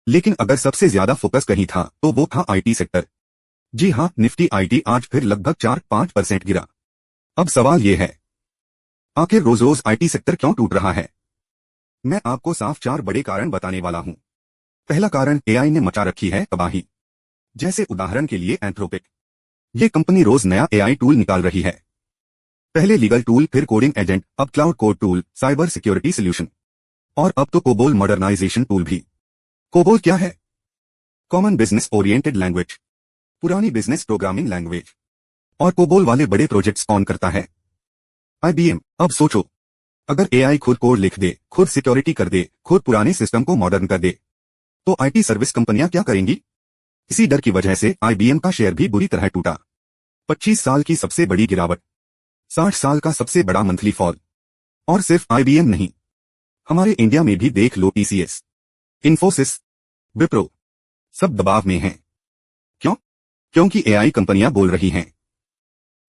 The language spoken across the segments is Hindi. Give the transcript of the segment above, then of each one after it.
लेकिन अगर सबसे ज्यादा फोकस कहीं था तो वो था आईटी सेक्टर। जी हाँ, निफ्टी आईटी आज फिर लगभग 4-5% गिरा। अब सवाल ये है, आखिर रोज रोज आईटी सेक्टर क्यों टूट रहा है? मैं आपको साफ 4 बड़े कारण बताने वाला हूँ। पहला कारण, एआई ने मचा रखी है तबाही। जैसे उदाहरण के लिए एंथ्रोपिक। ये कंपनी रोज नया एआई टूल निकाल रही है। पहले लीगल टूल, फिर कोडिंग एजेंट, अब cloud code tool, cyber security solution, और अब तो कोबोल मॉडर्नाइजेशन टूल भी। कोबोल क्या है? कॉमन बिजनेस ओरिएंटेड लैंग्वेज, पुरानी बिजनेस प्रोग्रामिंग लैंग्वेज। और कोबोल वाले बड़े प्रोजेक्ट्स कौन करता है? आईबीएम। अब सोचो, अगर एआई खुद कोड लिख दे, खुद सिक्योरिटी कर दे, खुद पुराने सिस्टम को मॉडर्न कर दे, तो आईटी सर्विस कंपनियां क्या करेंगी? इसी डर की वजह से आईबीएम का शेयर भी बुरी तरह टूटा। 25 साल की सबसे बड़ी गिरावट, 60 साल का सबसे बड़ा मंथली फॉल। और सिर्फ आईबीएम नहीं, हमारे इंडिया में भी देख लो, टीसीएस, इन्फोसिस, विप्रो, सब दबाव में हैं। क्यों? क्योंकि एआई कंपनियां बोल रही हैं,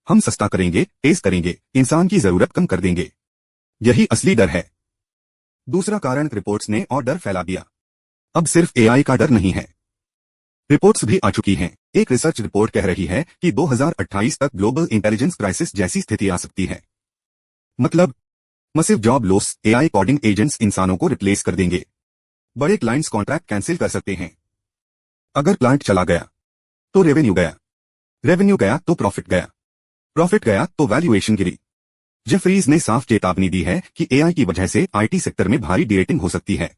हम सस्ता करेंगे, तेज करेंगे, इंसान की जरूरत कम कर देंगे। यही असली डर है। दूसरा कारण, रिपोर्ट्स ने और डर फैला दिया। अब सिर्फ एआई का डर नहीं है, रिपोर्ट्स भी आ चुकी हैं। एक रिसर्च रिपोर्ट कह रही है कि 2028 तक ग्लोबल इंटेलिजेंस क्राइसिस जैसी स्थिति आ सकती है। मतलब massive job loss, AI coding agents इंसानों को रिप्लेस कर देंगे। बड़े क्लाइंट्स कॉन्ट्रैक्ट कैंसिल कर सकते हैं। अगर क्लाइंट चला गया तो रेवेन्यू गया, रेवेन्यू गया तो प्रॉफिट गया, प्रॉफिट गया तो वैल्यूएशन गिरी। जेफरीज ने साफ चेतावनी दी है कि एआई की वजह से आईटी सेक्टर में भारी डीरेटिंग हो सकती है।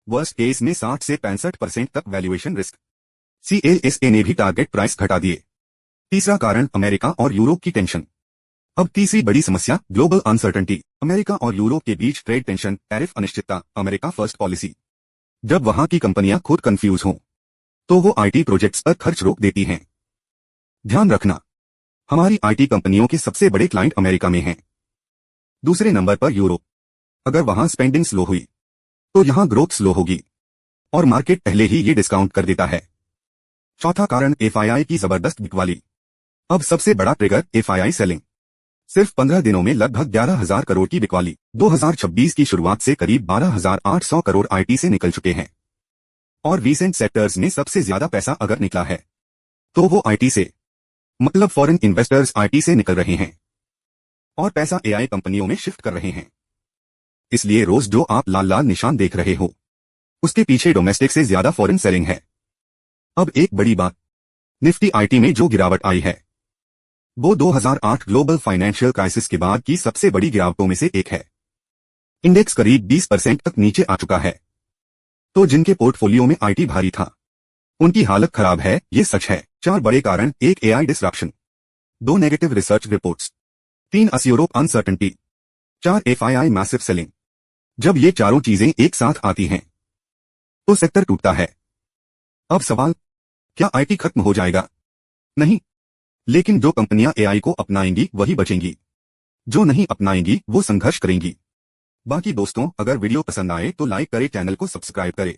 वर्स्ट केस में 60 से 65% तक वैल्यूएशन रिस्क। सीएलएसए ने भी टारगेट प्राइस घटा दिए। तीसरा कारण, अमेरिका और यूरोप की टेंशन। अब तीसरी बड़ी समस्या, ग्लोबल अनसर्टेनिटी। अमेरिका और यूरोप के बीच ट्रेड टेंशन, टैरिफ अनिश्चितता, अमेरिका फर्स्ट पॉलिसी। जब वहां की कंपनियां खुद कंफ्यूज हों, तो वो आईटी प्रोजेक्ट्स पर खर्च रोक देती हैं। ध्यान रखना, हमारी आईटी कंपनियों के सबसे बड़े क्लाइंट अमेरिका में हैं। दूसरे नंबर पर यूरोप। अगर वहां स्पेंडिंग स्लो हुई तो यहां ग्रोथ स्लो होगी, और मार्केट पहले ही ये डिस्काउंट कर देता है। चौथा कारण, एफआईआई की जबरदस्त बिकवाली। अब सबसे बड़ा ट्रिगर, एफआईआई सेलिंग। सिर्फ 15 दिनों में लगभग 11,000 करोड़ की बिकवाली। 2026 की शुरुआत से करीब 12,800 करोड़ आईटी से निकल चुके हैं। और रीसेंट सेक्टर्स में सबसे ज्यादा पैसा अगर निकला है तो वो आईटी से। मतलब फॉरेन इन्वेस्टर्स आईटी से निकल रहे हैं और पैसा एआई कंपनियों में शिफ्ट कर रहे हैं। इसलिए रोज जो आप लाल लाल निशान देख रहे हो, उसके पीछे डोमेस्टिक से ज्यादा फॉरेन सेलिंग है। अब एक बड़ी बात, निफ्टी आईटी में जो गिरावट आई है वो 2008 ग्लोबल फाइनेंशियल क्राइसिस के बाद की सबसे बड़ी गिरावटों में से एक है। इंडेक्स करीब 20% तक नीचे आ चुका है। तो जिनके पोर्टफोलियो में आईटी भारी था, उनकी हालत खराब है, ये सच है। 4 बड़े कारण, 1 AI disruption, 2 negative research reports, 3 US Europe uncertainty, 4 FII massive selling. जब ये चारों चीजें एक साथ आती हैं तो सेक्टर टूटता है। अब सवाल, क्या आईटी खत्म हो जाएगा? नहीं, लेकिन जो कंपनियां एआई को अपनाएंगी वही बचेंगी, जो नहीं अपनाएंगी वो संघर्ष करेंगी। बाकी दोस्तों, अगर वीडियो पसंद आए तो लाइक करें, चैनल को सब्सक्राइब करें।